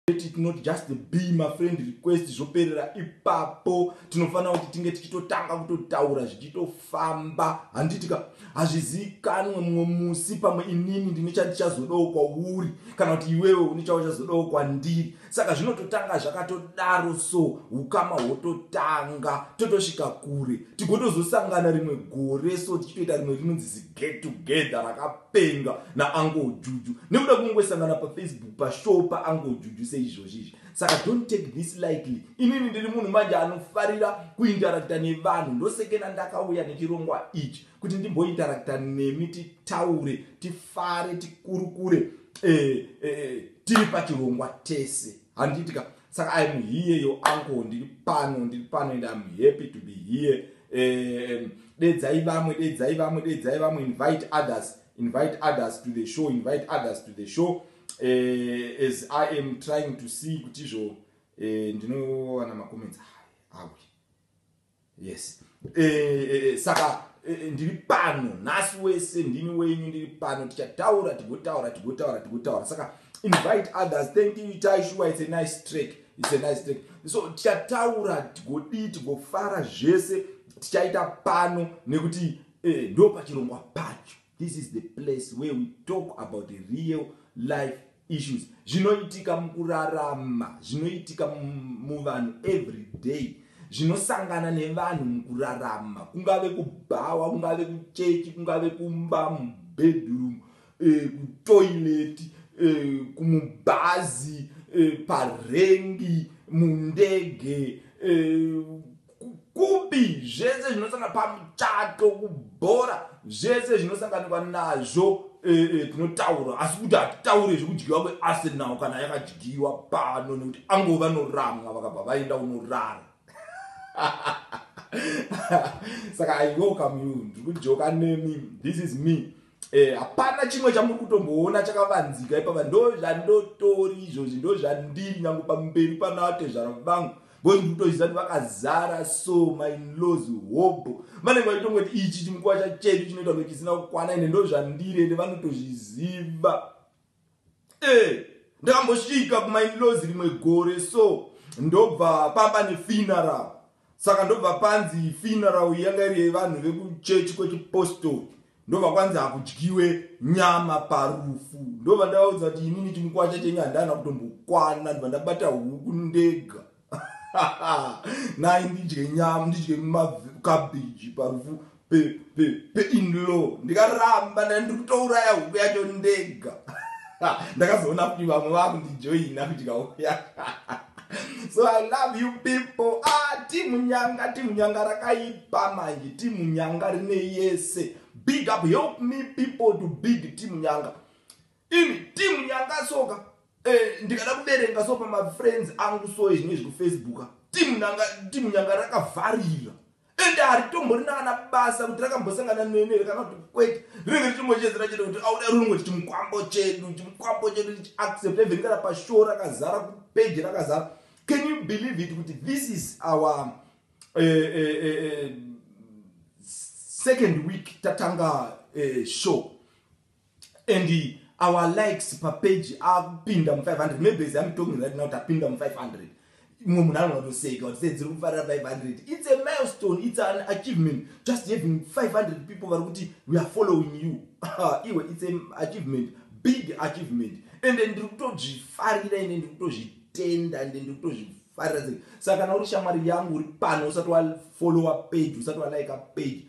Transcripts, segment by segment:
it not just be my friend request zvoperera ipapo. Tinofana kuti tinge tichitotanga kutotaura zvichitofamba. Handitika hazvizikanwe mumwe musi pamwe inini ndine chandichazodawo kwauri kana kuti iwewe une chauchazodawo kwandiri. Saka zvinototanga zvakatodaro, so ukama hwototanga totosvika kure tigotozosangana rimwe gore, so tichitoita rimwe rinonzi get together rakapenga naAngle Juju. Nekuda kungosangana paFacebook pashow paAngle Juju seizvozvizvi. Saka don't take this lightly. Inini ndiri munhu manje anofarira kuinteracta nevanhu. Ndosekena ndakauya nechirongwa ichi kuti ndimbointeracta nemi, titaure, tifare, tikurukure tiri pachirongwa tese. Handitika. Saka I am here, your uncle, ndiri pano and I'm happy to be here. Dedzai vamwe, invite others to the show, as I am trying to see kuti izvo ndinowana macomments awi. Yes. Saka ndiri pano nhasi wese, ndini wenyu, ndiri pano, tichataura tigotaura. Saka invite others. Thank you Taishua, it's a nice track. So tichataura tigofara zvese tichaita pano nekuti ndo pachirongwa pacho. This is the place where we talk about the real life issues. Zvinoitika mukurarama, zvinoitika muvanhu every day, zvinosangana nevanhu mukurarama, kungave kubhawa, kungave kuchechi, kungave kumba, mubedroom, kutoilet, kumubhazi, parengi, mundege, kubi, zvese zvinosangana pamuchato, kubhora, zvese zvinosanganikwa nazvo tinotaura. Asi kuti hatitaure zvekudyiwa kweArsenal kana yakadyiwa pano nekuti angova noramwa vakabva vaenda unorara. Saka I welcome you. Ndiri kujoka nemi. This is me. Hapana chimwe chamuri kutomboona chakavanzika ipapa. Ndo zvandotori izvozvi, ndo zvandiri nyangu pamberi panatezvara vangu. Bozi ndikutozviziva kuti vakazara, so my in-laws hobo. Mane vaitongoti ichi chimukwasha chedu chinoita kuti chisina kukwana, ende ndo zvandiri ende vanotozviziva. Ndakambosvika kuma in-laws rimwe gore, so ndobva pamba nefuneral. Saka ndobva panzi funeral yanga iri yevanhu vekuchechi kwechipostori. Ndobva kwanzi hakudyiwe nyama parufu. Ndobva ndavaudza kuti inini chimukwasha chenyu handana kutombokwana, ndobva ndabata huku ndega. Nai ndidye nyama, ndidye cabbage parufu pe in-law. Ndikaramba ndiri kutouraya huku yacho ndega. Ndakazoona kuti vamwe vakundijoina kuti kauya. So I love you people. Timu nyanga rakaipa manje, timu nyanga rine yese. Big up, help me people to big timu nyanga. Imi timu nyanga soka. Ndikada kuberenga so pa my friends angu so izvinezvi ku Facebook. Timu nyanga rakavarira. Ende haritomborina kana basa kuti rakambosangana nene kana kuti kwete. Rinenge richimbochedzera chete kuti auda rungu chimukwambo chedu accept even kana pa show rakazara ku page rakazara. Can you believe it? This is our second week tatanga show, and our likes per page are pinned on 500. Maybe I'm talking right now to pinned on 500. It's a milestone, it's an achievement. Just having 500 people we are following you. It's an achievement, big achievement. And then tenda and then farasi. Saka kana uri shamwari yangu uri pano usati wa follow a page, usati wa like a page,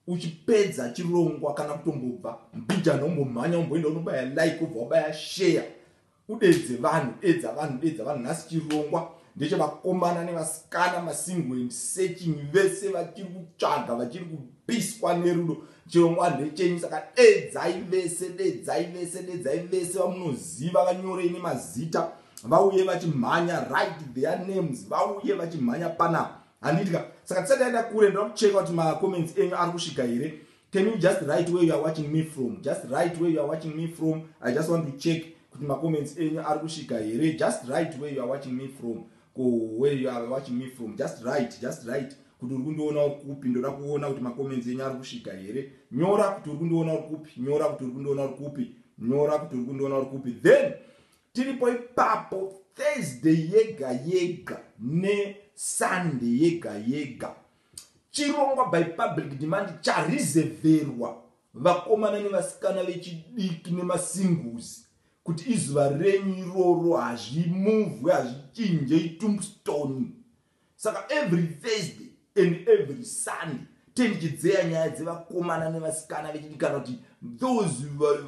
uchipedza chirongwa kana kutombobva mbija nombomhanya umboenda unobaya like ubva wabaya share, udedze vanhu, edza vanhu. Nhasi chirongwa ndechavakomana nevasikana, masingle and searching, vese vachiri kutsvaga, vachiri kupiswa nerudo. Chirongwa ndechenyu. Saka dedzai vese vamunoziva, vanyorei nemazita, vauye vachimhanya, write their names, vauye vachimhanya panapa. Handitika. Saka tisati taenda kure, ndoda kucheka kuti ma comments enyu ari kusvika here. Can you just write where you are watching me from? Just write where you are watching me from. I just want to check kuti ma comments enyu ari kusvika here. Just write where you are watching me from. Where you are watching me from. Just write. Kuti uri kundiona kupi, ndoda kuona kuti ma comments enyu ari kusvika here. Nyora kuti uri kundiona kupi, nyora kuti uri kundiona kupi, nyora kuti uri kundiona kupi. Then tiripo ipapo Thursday yega yega ne Sunday yega yega chirongwa by public demand chareserverwa vakomana nevasikana vechidiki nemasingles kuti izuva renyu iroro hazvimuvhwe hazvichinje tombstone. Saka every Thursday and every Sunday tendichidzeya nyaya dzevakomana nevasikana vechidiki kana kuti those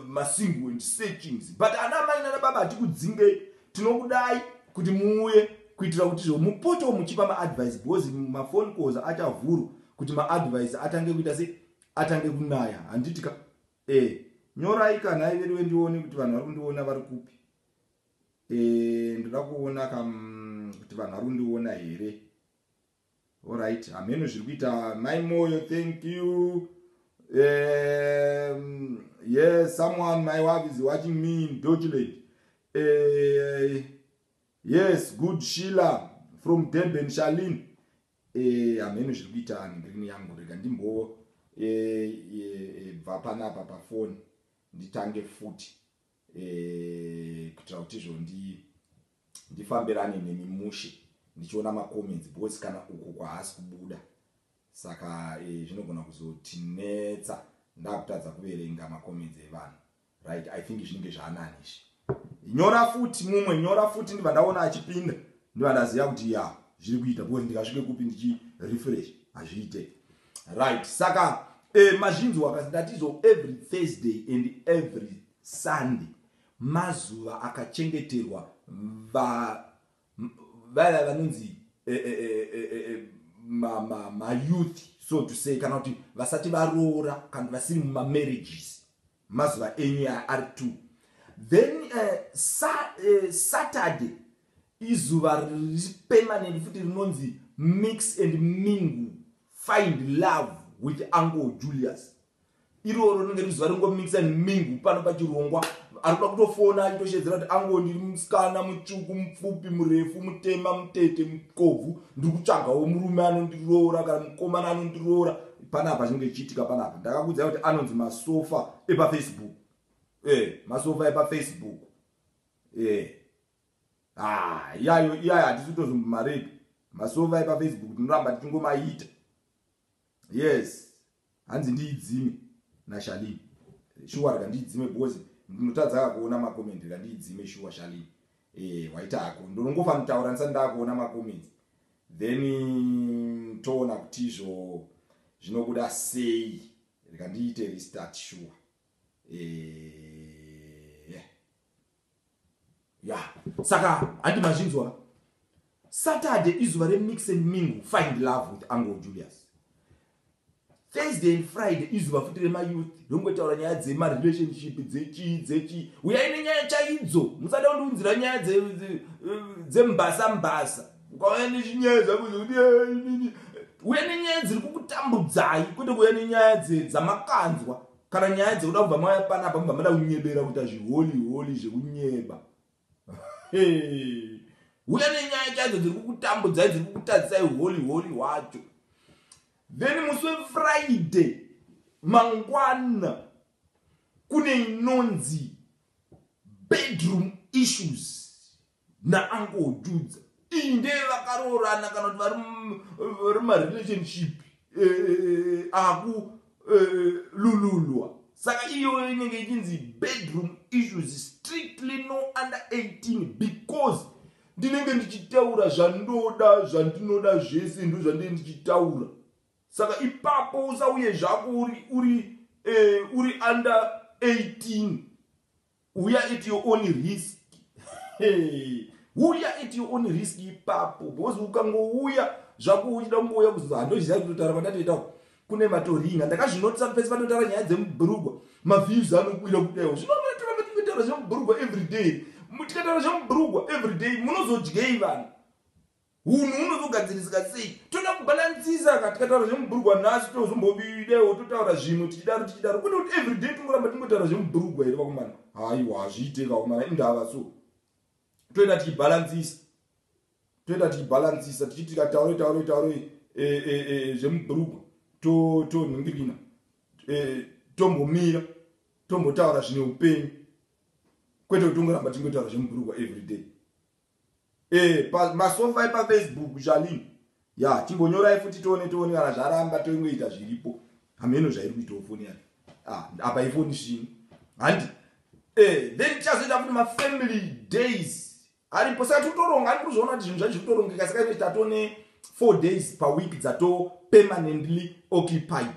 masingle and searchings. But ana mai nana baba hatikudzinge, tinokudai kuti muuye kuitira kuti mupoto muchipa maadvice because mafoni calls achavhurwa kuti maadvice atange kuita sei, atange kunaya. Handitika nyorai kana iveriwe ndione kuti vanhu vari kundiona vari kupi. Ndoda kuona kuti vanhu vari kundiona here. Alright, ameno zviri kuita mai moyo, thank you. Yes, someone, my wife is watching me in Deutschland. Yes, good Sheila from Durban, Charlene. Ameno zviri kuita ngirini yangu rega ndimbo bva panapa pafoni nditange futi kuitira kuti izvo ndifambirane nemimushe ndichiona macomments because kana uko kwaasi kubuda. Saka zvinogona kuzotinetsa ndakutadza kuverenga macomments evanhu. Right, I think zvinenge zvaananishi. Nyora futi mumwe, nyora futi ndibva ndaona achipinda ndibva ndaziva kuti ya zviri kuita because ndikasvike kupi ndichirefresh hazviite. Right, saka mazvinzwa akazindatizo every Thursday and every Sunday mazuva akachengeterwa vaya vanonzi youth, so to say, kana kuti vasati varoora kana vasiri mumarriages, mazuva enyu ari 2. Then Saturday izuva permanent futi rinonzi mix and mingle, find love with Uncle Julius. Iroro rinenge rizuva ringomix and mingle pano pachirongwa. Arikuda kutofona achitoshedzera kuti ango ndiri musikana mutsvuku mupfupi murefu mutema mutete mukobvu ndiri kutsvagawo murume anondiroora kana mukomana anondiroora. Panapa chinenge chiitika panapa. Ndakakuudzai kuti anonzi masofa epafacebook. Masofa epafacebook. Iyayo hatisi kutozombomarepi. Masofa epafacebook tinoramba tichingomaita. Yes, hanzi ndiidzime naShalini. Shuwa rega ndiidzime because ndinotadza kuona makomenti rega ndiidzime shuwa Shalini. Waita hako ndonongofa mutaura ndisati ndakuona makomenti. Then toona kuti izvo zvinobuda sei. Rega ndiite restart shuwa. Saka handi mazvinzwa. Saturday izuva remix and mingle, find love with Uncle Julius. Thursday and Friday izuva futi remayouth rongotaura nyaya dzemarelationship dzechi uyai nenyaya chaidzo, musada kundiunzira nyaya dzembasa ukauya nechinyaya dzakuti uya nenyaya dziri kukutambudzai kwete kuya nenyaya dzamakanzwa kana nyaya dzekuda kubva mauya panapa mubva mada kunyebera kuita zviholi zvekunyeba. Uya nenyaya chaidzo dziri kukutambudzai dziri kukutadzisai holi wacho. Then musi Friday mangwana kune inonzi bedroom issues na Uncle Judza. Inde vakaroorana kana kuti vari marelationship lululwa. Saka iyo inenge ichinzi bedroom issues, strictly no under 18 because ndinenge ndichitaura zvandoda zvandinoda zvese ndo zvandinenge ndichitaura. Saka ipapo usauye zvako uri under 18. Uya at your own risk. Uya at your own risk ipapo. Because ukangouya zvako uchida kumbouya kuziva handoziva kutotaura pandatoita kune matoringa. Ndakazvinotisa pese panotaura nyaya dzemubhurugwa. Maviews anokwira kudayo. Zvinomatora patingotaura zvemubhurugwa every day. Tikataura zvemubhurugwa every day munozodyei vanhu. Hunhu hunozogadzirisika sei? Toda kubalansisa kana tikataura zvemubhurugwa nhasi tozombobidewo totaura zvimwe tichidaro. Kwete kuti every day tingoramba tingotaura zvemubhurugwa here vakomana. Haiwa hazviite kakomana indava so. Toenda tichibalansisa tichiti tikataure zvemubhurugwa tonhingirina tombomira tombotaura zvine upenyu kwete kuti tingoramba tingotaura zvemubhurugwa every day. masofa epafacebook Shalini ya timbonyorai futi tione kana zvaramba toingoita zviripo hameno zvairi kuitawo foni yake apa ifoni zvino handi then tichazoita futi mafamily days aripo saka titoronga ari kuzviona kuti zvinhu zvacho zvitorongeka saka ine tatone 4 days per week dzato permanently occupied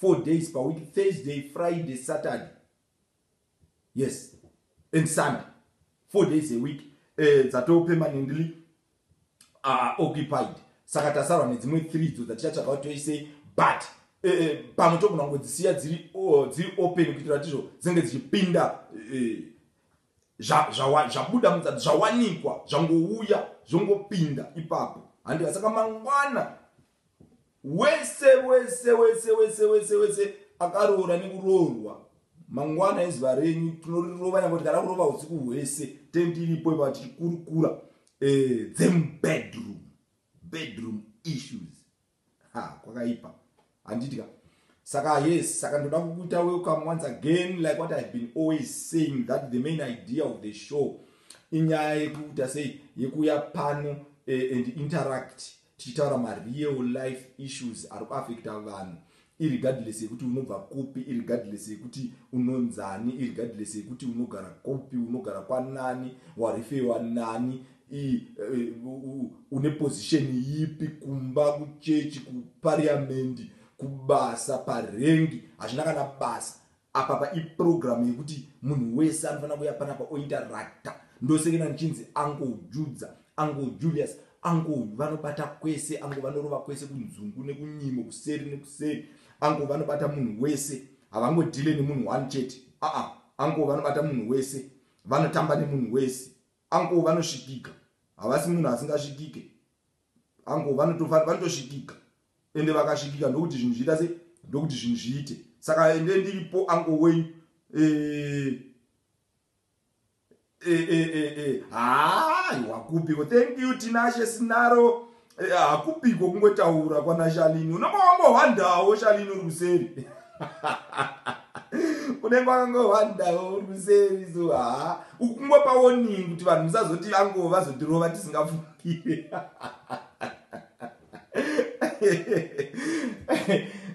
4 days per week, Thursday, Friday, Saturday, yes, and Sunday, 4 days a week dzato permanently occupied. Saka tasarwa nedzimwe 3 dzo dzatichatsvaka kuti toise but pamwe togona kungodzisiya dziri open kuitira kuti dzinenge dzichipinda zvabuda mudzado zvawanikwa zvangouya zvongopinda ipapo handi. Saka mangwana wese akaroora nekuroorwa mangwana ezuva renyu tinorirova nyangoti kana kurova usiku hwese tendiripo ipa tichikurukura bedroom issues kwakaipa handitika. Saka yes, saka ndoda kukuita welcome once again, like what I've been always saying, that the main idea of the show inyaya yekuita sei yekuya pano and interact tichitaura real life issues ari kuaffecta vanhu irregardless yekuti unobva kupi, irregardless yekuti unonzani, irregardless yekuti unogara kupi, unogara kwanani, warifewa nani, une position yipi, kumba, kuchechi, kupariamendi, kubasa, parengi, hachina kana basa. Apa iprogram yekuti munhu wese anofana kuya panapa ointeracta. Ndosekena nichinzi Uncle Judza, Uncle Julius, Uncle vanobata kwese, Uncle vanorova kwese kunzungu nekunyimo, kuseri nekuseri. Uncle vanobata munhu wese, havangodhile nemunhu one chete. Uncle vanobata munhu wese, vanotamba nemunhu wese. Uncle vanosvikika, havasi munhu asingasvikike. Uncle vanotosvikika. Ende vakasvikika ndokuti zvinhu zviita sei, ndokuti zvinhu zviite. Saka ende ndiripo Uncle wenyu wakupiko. Thank you Tinashe Sinaro. Hakupiko kungotaura kwana Shalini. Unenge wangohwandawo Shalini uri kuseri. Unenge wangohwandawo uri kuseri. So ukungopa warning kuti vanhu musazoti vangu vazotirova tisingafungire.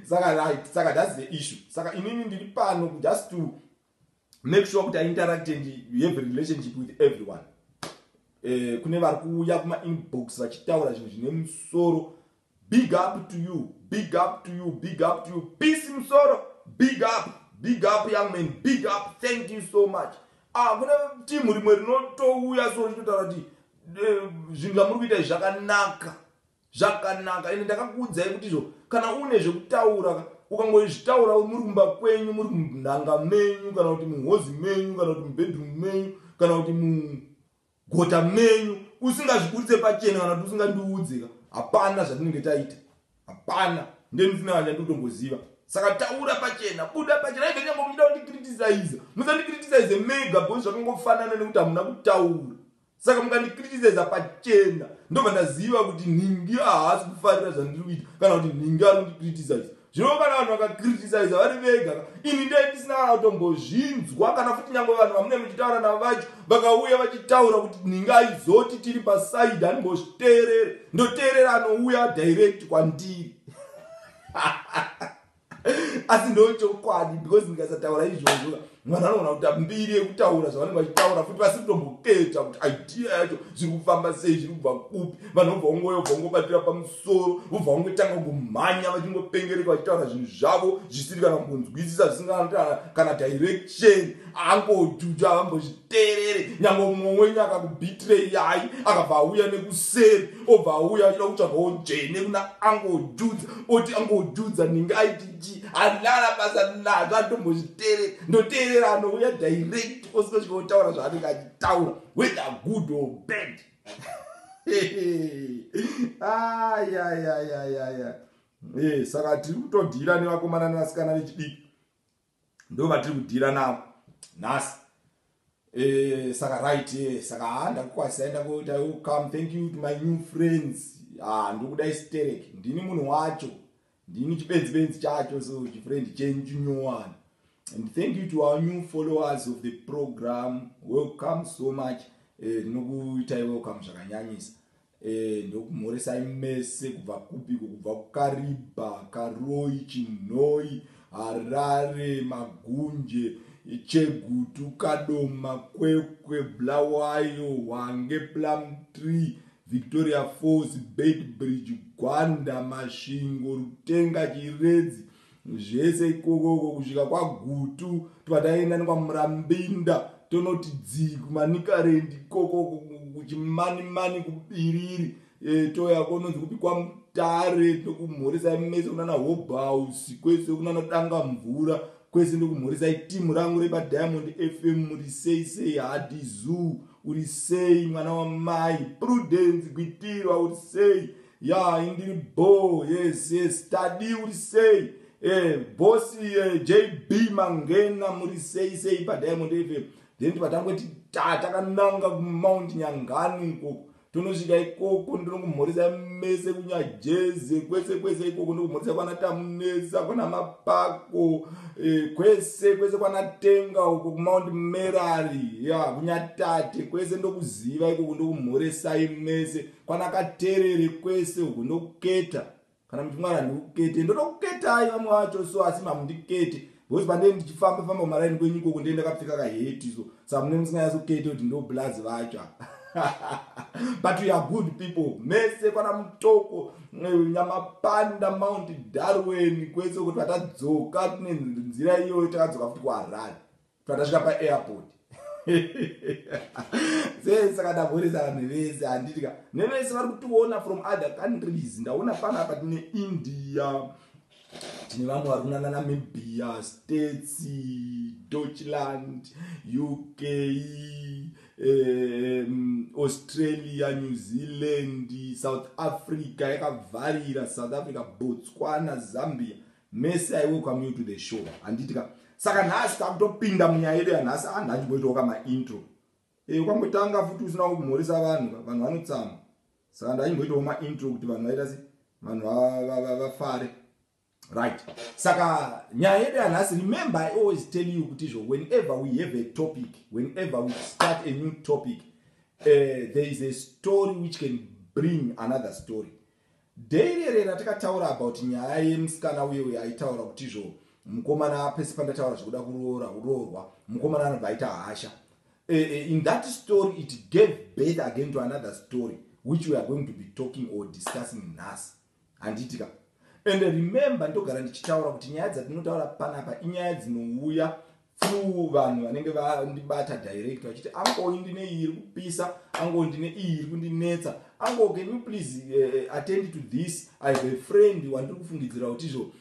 Saka right, saka that's the issue. Saka inini ndiri pano just to make sure that I interact and you have a relationship with everyone. Kune vari kuuya kuma inbox vachitaura zvinhu zvine musoro. Big up to you, big up to you, big up to you. Peace musoro, big up young man, big up, thank you so much. Kune timu rimwe rinotouya so richitotaura kuti zvinhu zvamuri kuita zvakanaka. Zvakanaka. Ine ndakakuudzai kuti izvo kana une zvekutaura ukangozvitaura muri kumba kwenyu, muri munhanga menyu, kana kuti muhozi menyu, kana kuti mubedroom menyu, kana kuti mugota menyu, usingazvikuritse pachena kana kuti usingandiudze, hapana zvatinenge taita. Hapana. Ndendisina chandinotomboziva. Saka taura pachena, buda pachena. Ine nyange muchida kundicriticize, musandicriticize mega because zvakangofanana nekuti hamuna kutaura. Saka mukandicriticize pachena ndobva ndaziva kuti ningi haasi kufarira zvandiri kuita kana kuti ningi ari kundicriticize. Zvino kana vanhu vakacriticize vari vega, ini ndiye ndisina kana kutombozvinzwa kana futi nyange vanhu vamune muchitaura navo vacho vakauya vachitaura kuti ningi aizoti tiri pasaidi handimbozviteerere. Ndoteerera anouya direct kwandiri. Asi ndochokwadi because ndikasataura izvozvo mwana anogona kuti mbiri yekutaura zvavanenge vachitaura futi pasi kutomboketa kuti idea yacho zviri kufamba sei, zviri kubva kupi. Vanhu vobva vangobatira pamusoro, vobva vangotanga kumhanya vachingopengereka vachitaura zvinhu zvavo zvisiri kana kunzwisisa, zvisina kana direction. Angojuja havambozviteerere. Nyange mumwe wenyu akakubhitireyai akabva auya nekuseri, obva auya achida kutsvagawo jene kuna angojudza, oti angojudza ninge aitiji alala basa nazvo atombozviteerere. Ndoteerera anouya direct osvika otaura zvaanenge achitaura whether good or bad. Saka tiri kutodhira nevakomana nevasikana vechidiki, ndo vatiri kudhira navo nhasi. Saka right, saka ndakukwasai ndangoita welcome. Thank you to my new friends. Ndokudai Sterek, ndini munhu wacho, ndini chibenzi chacho, so chifriend chenyu chinyowani. And thank you to our new followers of the program. Welcome so much. ndinokuitai welcome zvakanyanyisa. Ndokumhoresai mese kubva kupiko, kubva kuKariba, Karoi, Chinhoi, Harare, Magunje, Chegutu, Kadoma, Kwekwe, Bulawayo, Hwange, Plumtree, Victoria Falls, Beitbridge, Gwanda, Masvingo, Rutenga, Chiredzi, zvese ikoko kusvika kwaGutu, twataenda nekwaMurambinda, tonoti dzii kuManikarendi ikoko kuchimani kubiriri, toya kononzi kupi kwaMutare, tokumhoresai mese kunana Hope House, kwese kunana Danga Mvura, kwese ndokumhoresai timu rangu repaDiamond FM. Muri sei Hadi Zoo, uri sei mwana wamai, Prudence Gwitirwa uri sei, ya indiri bo, yes study uri sei, bosi JB Mangena muri sei paDiamond FM. Then patangoti takananga kuMount Nyangani ikoko, tonosvika ikoko ndinokumhoresai mese kunyajeze, kwese ikoko ndokumhoresai kwana Tamunesa, kwana Mapako, kwese kwana Tenga uko kuMount Merari, ya kunyatate, kwese ndokuziva ikoko ndokumhoresai mese, kwana Katerere kwese uko ndokuketa. Kana muchimwara ndikukete, ndotokuketai vamwe vacho, so asi mamundikete. Because pande ndichifamba maraini kwenyu ikoko ndienda kapfeka kaheti, so samune musinganyatso kuti ndo blazi vacho. But we are good people. Mese kwana Mutoko, Nyamapanda, Mount Darwin, kwese kuti patadzoka tine nzira iyo takadzoka futi kuHarare. Patasvika paairport. Saka ndamhoresa vanhu vese handitika. Nevese vari kutiona from other countries. Ndaona panapa tine India, tine vamwe vari kunana Namibia, States, Deutschland, UK, Australia, New Zealand, South Africa, yakavharira South Africa, Botswana, Zambia. Mese I welcome you to the show. Handitika. Saka nhasi takutopinda munyaya yedu yanhasi, handachimboitawo maintro. Ukangotanga futi usina kumhoresa vanhu vanotsama. Saka ndachimboitawo maintro kuti vanhu vaita sei, vanhu vafare. Right. Saka nyaya yedu yanhasi, remember I always tell you kuti whenever we have a topic, whenever we start a new topic, there is a story which can bring another story. Daily ratakataura about nyaya yemusikana uye aitaura kuti mukomana pese pandataura zvokuda kuroorwa, mukomana anobva aita hasha. In that story it gave birth again to another story which we are going to be talking or discussing nhasi. Handitika. And remember, ndogara ndichitaura kuti nyaya dzatinotaura panapa inyaya dzinouya through vanhu vanenge vandibata direct vachiti ango ndine iyi iri kupisa, ango ndine iyi iri kundinetsa, ango can you please attend to this, I have a friend wandiri kufungidzira kuti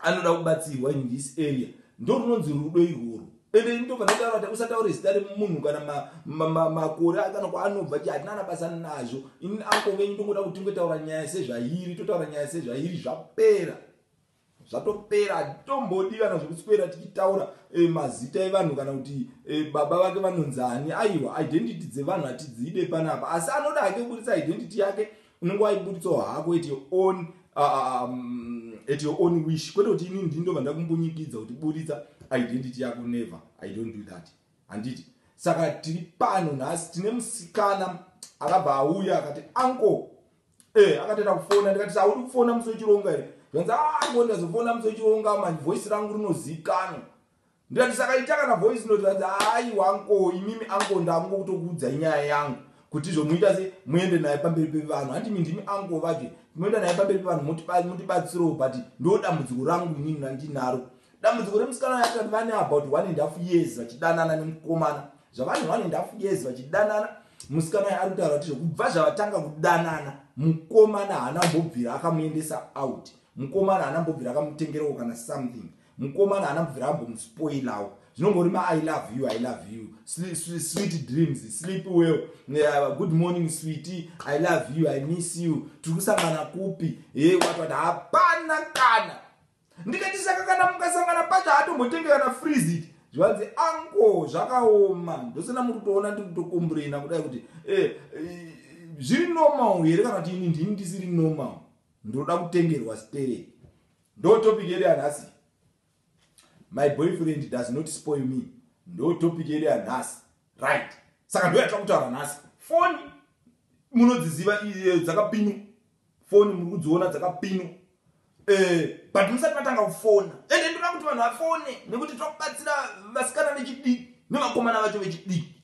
anoda kubatsirwa in this area. Ndo runonzi rudo irworwo. Ende ndobva ndataura kuti usataure zita remunhu kana makore kana kwaanobva kuti hatina basa nazvo. Ini ango venyu ndongoda kuti tingotaura nyaya sezvairi, totaura nyaya sezvairi, zvapera. Zvatopera, hatombodi kana zvekuswera tichitaura mazita evanhu kana kuti baba vake vanonzani. Aiwa, identity dzevanhu hatidzide panapa. Asi anoda hake kubuditsa identity yake, unenge waibuditsawo hako at your own wish. Kwete kuti inini ndindobva ndakumbonyikidza kuti buditsa identity yako, never. I don't do that. Handiti. Saka tiri pano nhasi tine musikana akabva auya akati uncle, akatoenda kufona, ndikati saudi kufona musi wechironga here. Zvanzi ndazofona musi wechironga manje voice rangu rinozikanwa. Ndikati saka ita kana voice note, zvanzi uncle, imimi uncle ndakungokutokuudza nyaya yangu kuti muita se muende naye pamberi pevanhu. Handi ndimi uncle vaje, muenda naye pamberi pevanhu mutibatsirawo, but ndo dambudziko rangu inini randinaro. Dambudziko remusikana yakati vane about 1.5 years vachidanana nemukomana. Zvavane 1.5 years vachidanana, musikana ari kutaura kuti kubva zvavatanga kudanana, mukomana haana mbobvira akamuendesa out. Mukomana haana mbobvira akamutengerawo kana something. Mukomana haana mbobvira ambomuspoilawo. Zvinongori I love you, sweet dreams, sleep well, good morning sweetie, I love you, I miss you, tirikusangana kupi, watu hapana kana. Ndikati saka kana mukasangana pacho hatombotenge kana freeze it. Zvanzi anko zvakaoma, ndosina muri kutoona ndiri kutokombrena kudai kuti zviri normal here kana kuti ini ndini ndisiri normal, ndoda kutengerwa stereo. Ndo topic yedu yanhasi. My boyfriend does not spoil me. Ndo topic yedu yanhasi. Right. saka ndo yatira kutaura nhasi. Foni munodziziva dzakapinwa, foni muri kudziona dzakapinwa, but musati matanga kufona. Ende ndoda kuti vanhu vafone nekuti tiri kubatsira vasikana vechidiki nevakomana vacho vechidiki.